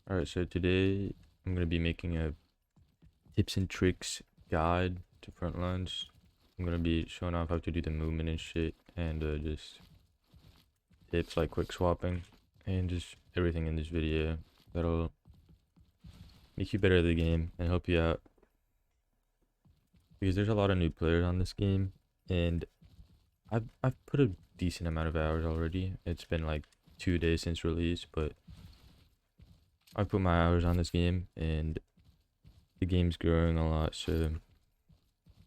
Alright, so today I'm going to be making a tips and tricks guide to frontlines. I'm going to be showing off how to do the movement and shit, and just tips like quick swapping, and just everything in this video that'll make you better at the game and help you out. Because there's a lot of new players on this game, and I've put a decent amount of hours already. It's been like 2 days since release, but I put my hours on this game, and the game's growing a lot, so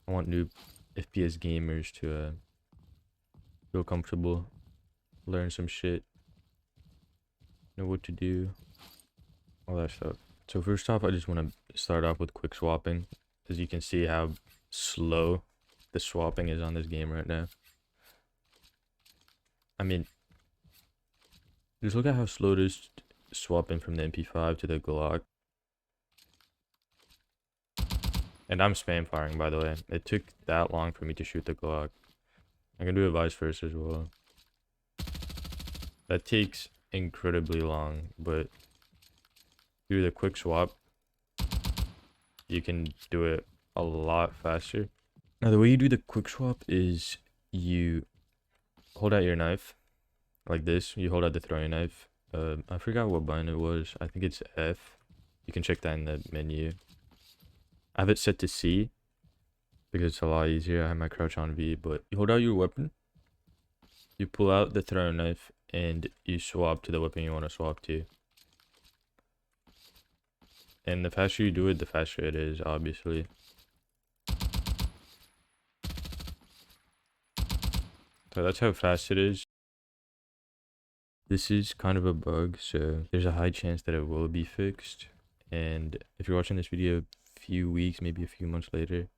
I want new FPS gamers to feel comfortable, learn some shit, know what to do, all that stuff. So first off, I just want to start off with quick swapping, as you can see how slow the swapping is on this game right now. I mean, just look at how slow it is swapping from the MP5 to the Glock. And I'm spam firing, by the way. It took that long for me to shoot the Glock. I can do it vice versa as well. That takes incredibly long, but through the quick swap, you can do it a lot faster. Now, the way you do the quick swap is you hold out your knife like this. You hold out the throwing knife. I forgot what button it was. I think it's F. You can check that in the menu. I have it set to C because it's a lot easier. I have my crouch on V, but you hold out your weapon. You pull out the throwing knife and you swap to the weapon you want to swap to. And the faster you do it, the faster it is, obviously. So that's how fast it is. This is kind of a bug, so there's a high chance that it will be fixed. And if you're watching this video a few weeks, maybe a few months later,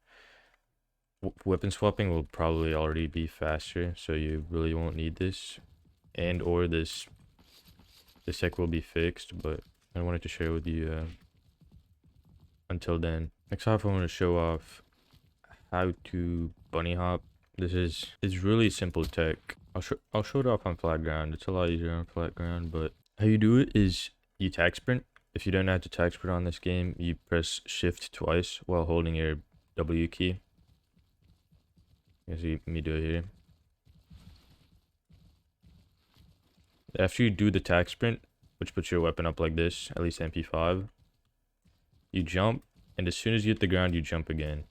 weapon swapping will probably already be faster, so you really won't need this. And or this tech will be fixed, but I wanted to share with you until then. Next off, I want to show off how to bunny hop. It's really simple tech. I'll show it off on flat ground. It's a lot easier on flat ground, but how you do it is you tag sprint. If you don't know how to tag sprint on this game, you press shift twice while holding your W key. You can see me do it here. After you do the tag sprint, which puts your weapon up like this, at least MP5, you jump, and as soon as you hit the ground, you jump again.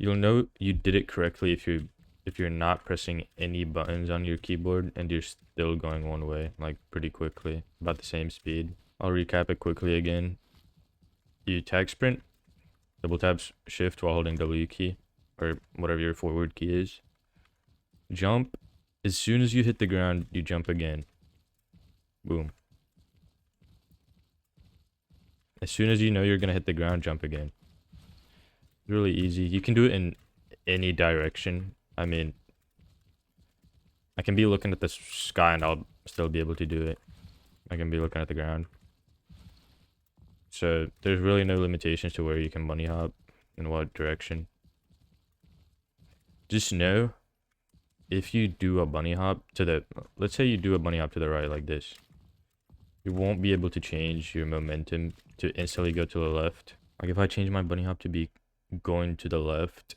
You'll know you did it correctly if you're not pressing any buttons on your keyboard and you're still going one way, like pretty quickly, about the same speed. I'll recap it quickly again. You tag sprint, double tap shift while holding W key, or whatever your forward key is. Jump. As soon as you hit the ground, you jump again. Boom. As soon as you know you're gonna hit the ground, jump again. Really easy. You can do it in any direction. I mean, I can be looking at the sky and I'll still be able to do it. I can be looking at the ground. So there's really no limitations to where you can bunny hop in what direction. Just know, if you do a bunny hop to the, let's say you do a bunny hop to the right like this, you won't be able to change your momentum to instantly go to the left. Like if I change my bunny hop to be going to the left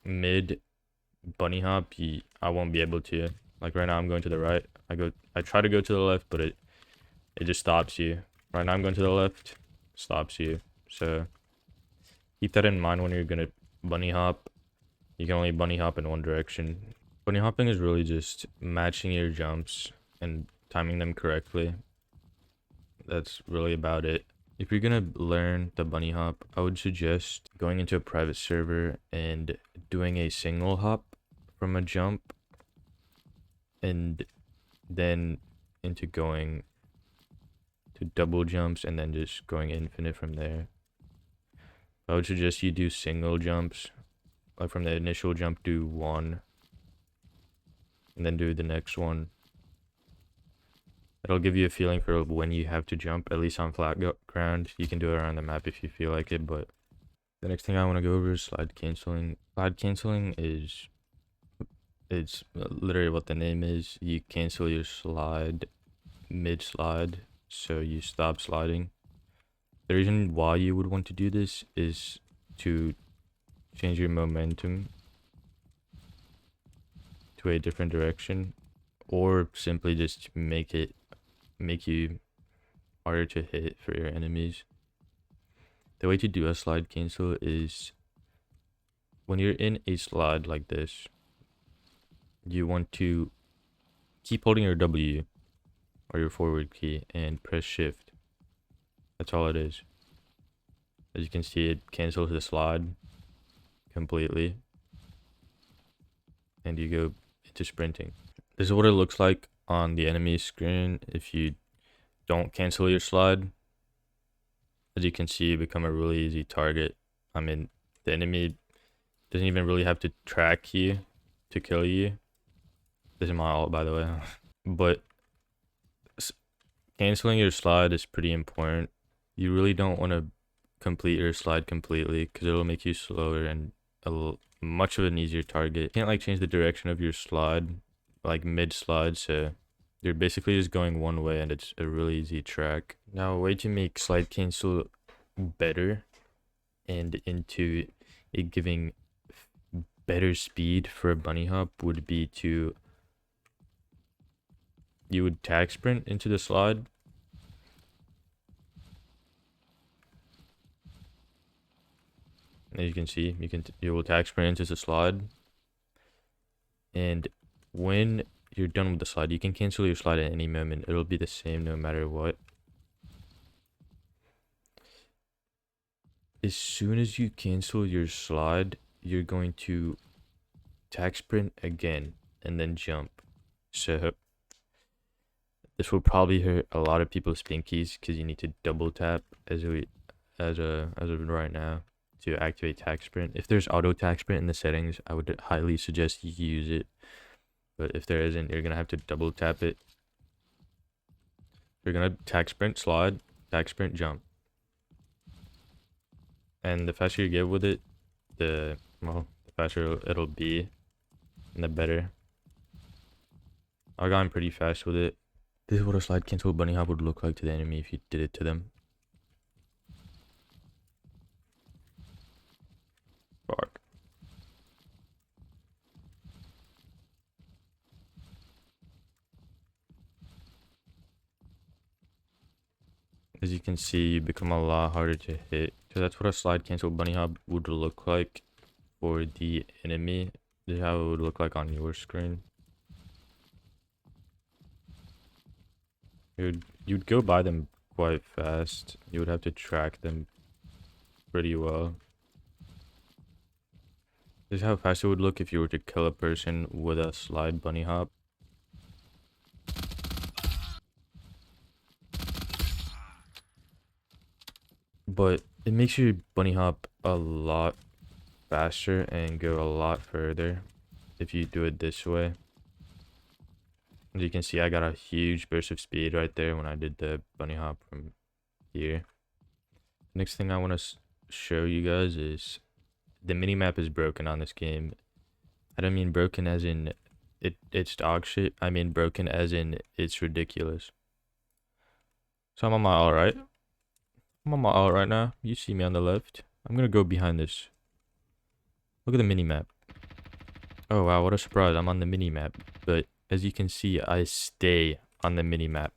mid bunny hop, I won't be able to. Like right now I'm going to the right. I try to go to the left, but it just stops you. Right now I'm going to the left, stops you. So keep that in mind when you're gonna bunny hop. You can only bunny hop in one direction. Bunny hopping is really just matching your jumps and timing them correctly. That's really about it. If you're gonna learn the bunny hop, I would suggest going into a private server and doing a single hop from a jump, and then into going to double jumps, and then just going infinite from there. I would suggest you do single jumps, like from the initial jump do one, and then do the next one. It'll give you a feeling for when you have to jump, at least on flat ground. You can do it around the map if you feel like it, but the next thing I want to go over is slide canceling. Slide canceling is It's literally what the name is. You cancel your slide mid-slide, so you stop sliding. The reason why you would want to do this is to change your momentum to a different direction, or simply just make you harder to hit for your enemies. The way to do a slide cancel is when you're in a slide like this, you want to keep holding your W or your forward key and press shift. That's all it is. As you can see, it cancels the slide completely, and you go into sprinting. This is what it looks like on the enemy screen if you don't cancel your slide. As you can see, you become a really easy target. I mean, the enemy doesn't even really have to track you to kill you. This is my ult, by the way. But canceling your slide is pretty important. You really don't want to complete your slide completely because it'll make you slower and much of an easier target. You can't like change the direction of your slide like mid-slide, so you're basically just going one way and it's a really easy track. Now, a way to make slide cancel better and into it giving better speed for a bunny hop would be you would tag sprint into the slide. As you can see, you will tag sprint into the slide, and when you're done with the slide, you can cancel your slide at any moment. It'll be the same no matter what. As soon as you cancel your slide, you're going to tag sprint again and then jump. So this will probably hurt a lot of people's pinkies because you need to double tap as of right now to activate tag sprint. If there's auto tag sprint in the settings, I would highly suggest you use it. But if there isn't, you're gonna have to double tap it. You're gonna tag sprint, slide, tag sprint, jump. And the faster you get with it, the faster it'll be, and the better. I got pretty fast with it. This is what a slide cancel bunny hop would look like to the enemy if you did it to them. Fuck. As you can see, you become a lot harder to hit. So that's what a slide cancel bunny hop would look like for the enemy. This is how it would look like on your screen. You'd go by them quite fast. You would have to track them pretty well. This is how fast it would look if you were to kill a person with a slide bunny hop. But it makes your bunny hop a lot faster and go a lot further if you do it this way. As you can see, I got a huge burst of speed right there when I did the bunny hop from here. Next thing I want to show you guys is the minimap is broken on this game. I don't mean broken as in it's dog shit. I mean broken as in it's ridiculous. So I'm on my alt right. I'm on my alt right now. You see me on the left. I'm gonna go behind this. Look at the minimap. Oh wow, what a surprise. I'm on the minimap. But as you can see, I stay on the minimap.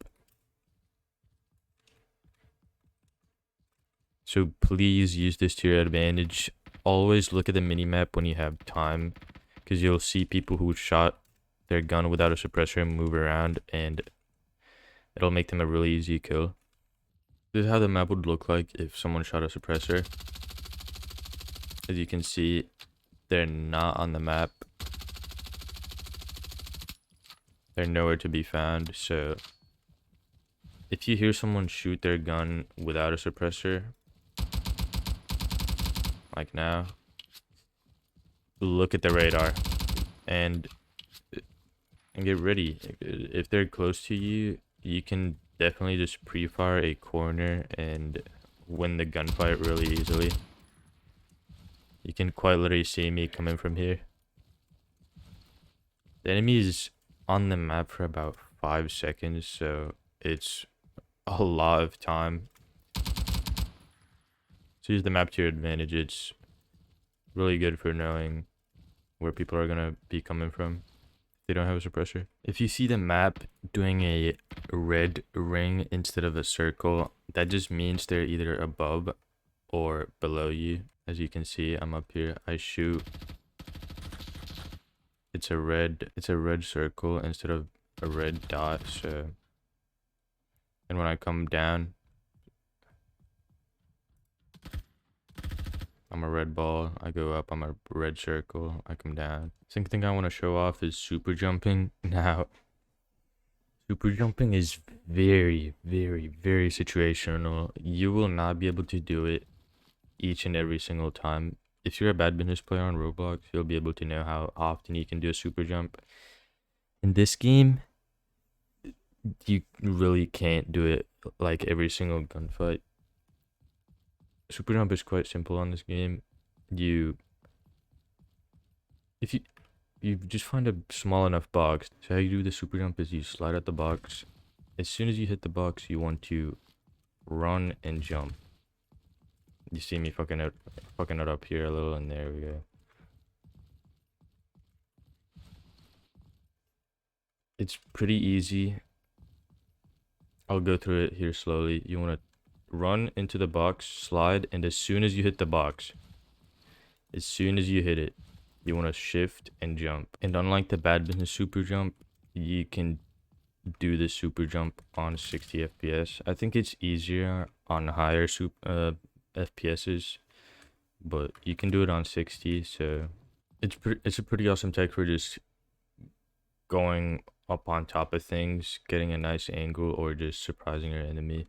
So please use this to your advantage. Always look at the minimap when you have time, because you'll see people who shot their gun without a suppressor and move around, and it'll make them a really easy kill. This is how the map would look like if someone shot a suppressor. As you can see, they're not on the map. They're nowhere to be found. So if you hear someone shoot their gun without a suppressor, like now, look at the radar and get ready. If they're close to you, you can definitely just pre-fire a corner and win the gunfight really easily. You can quite literally see me coming from here. The enemy is on the map for about 5 seconds, so it's a lot of time. So use the map to your advantage. It's really good for knowing where people are gonna be coming from. They don't have a suppressor. If you see the map doing a red ring instead of a circle, that just means they're either above or below you. As you can see, I'm up here. I shoot. It's a red circle instead of a red dot. So, and when I come down, I'm a red ball. I go up. I'm a red circle. I come down. Second thing I want to show off is super jumping. Now, super jumping is very, very, very situational. You will not be able to do it each and every single time. If you're a badminton player on Roblox, you'll be able to know how often you can do a super jump. In this game, you really can't do it like every single gunfight. Super jump is quite simple on this game. If you just find a small enough box. So how you do the super jump is you slide at the box. As soon as you hit the box, you want to run and jump. You see me fucking it up here a little, and there we go. It's pretty easy. I'll go through it here slowly. You want to run into the box, slide, and as soon as you hit the box, as soon as you hit it, you want to shift and jump. And unlike the badminton super jump, you can do the super jump on 60 FPS. I think it's easier on higher FPSs, but you can do it on 60. So it's a pretty awesome tech for just going up on top of things, getting a nice angle, or just surprising your enemy.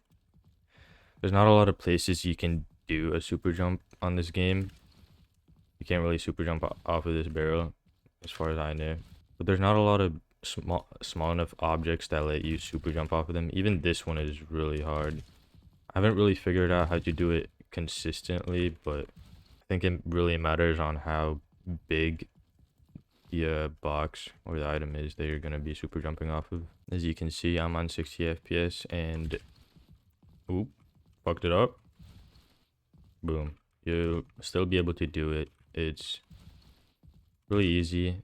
There's not a lot of places you can do a super jump on this game. You can't really super jump off of this barrel, as far as I know. But there's not a lot of small enough objects that let you super jump off of them. Even this one is really hard. I haven't really figured out how to do it consistently, but I think it really matters on how big the box or the item is that you're gonna be super jumping off of. As you can see, I'm on 60 FPS and oop, fucked it up. Boom. You'll still be able to do it. It's really easy.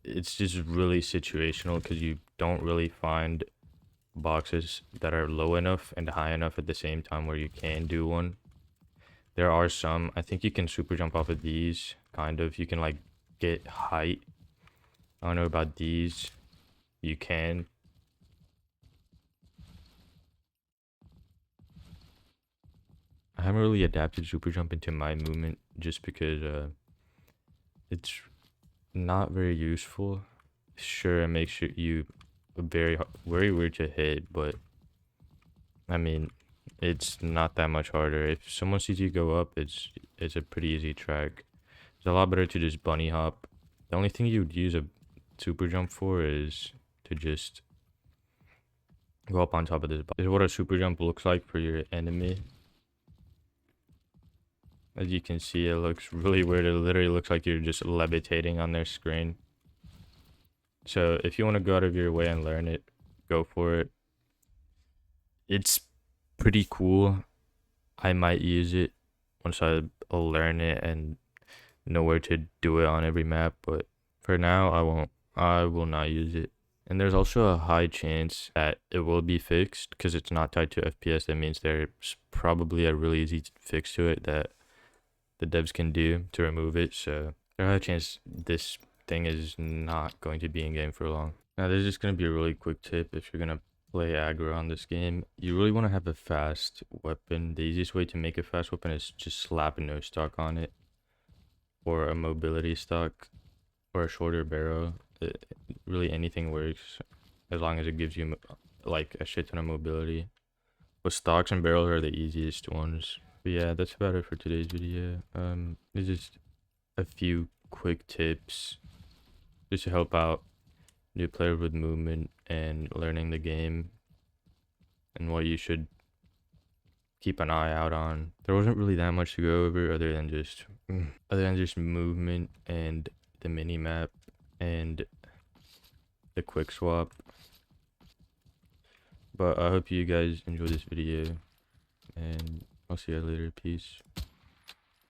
It's just really situational because you don't really find boxes that are low enough and high enough at the same time where you can do one. There are some. I think you can super jump off of these, kind of. You can like get height. I don't know about these. You can. I haven't really adapted super jump into my movement just because it's not very useful. Sure, it makes you very weird to hit, but I mean, it's not that much harder. If someone sees you go up, it's a pretty easy track. It's a lot better to just bunny hop. The only thing you'd use a super jump for is to just go up on top of this. This is what a super jump looks like for your enemy. As you can see, it looks really weird. It literally looks like you're just levitating on their screen. So if you want to go out of your way and learn it, go for it. It's pretty cool. I might use it once I learn it and know where to do it on every map, but for now I won't. I will not use it. And there's also a high chance that it will be fixed because it's not tied to FPS. That means there's probably a really easy fix to it that the devs can do to remove it. So there's a high chance this thing is not going to be in game for long. Now there's just going to be a really quick tip if you're going to play aggro on this game. You really want to have a fast weapon. The easiest way to make a fast weapon is just slap a no stock on it, or a mobility stock, or a shorter barrel. Really anything works as long as it gives you like a shit ton of mobility. But stocks and barrels are the easiest ones. But yeah, that's about it for today's video. There's just a few quick tips just to help out new players with movement and learning the game and what you should keep an eye out on. There wasn't really that much to go over other than just movement and the mini map and the quick swap. But I hope you guys enjoyed this video, and I'll see you later. Peace.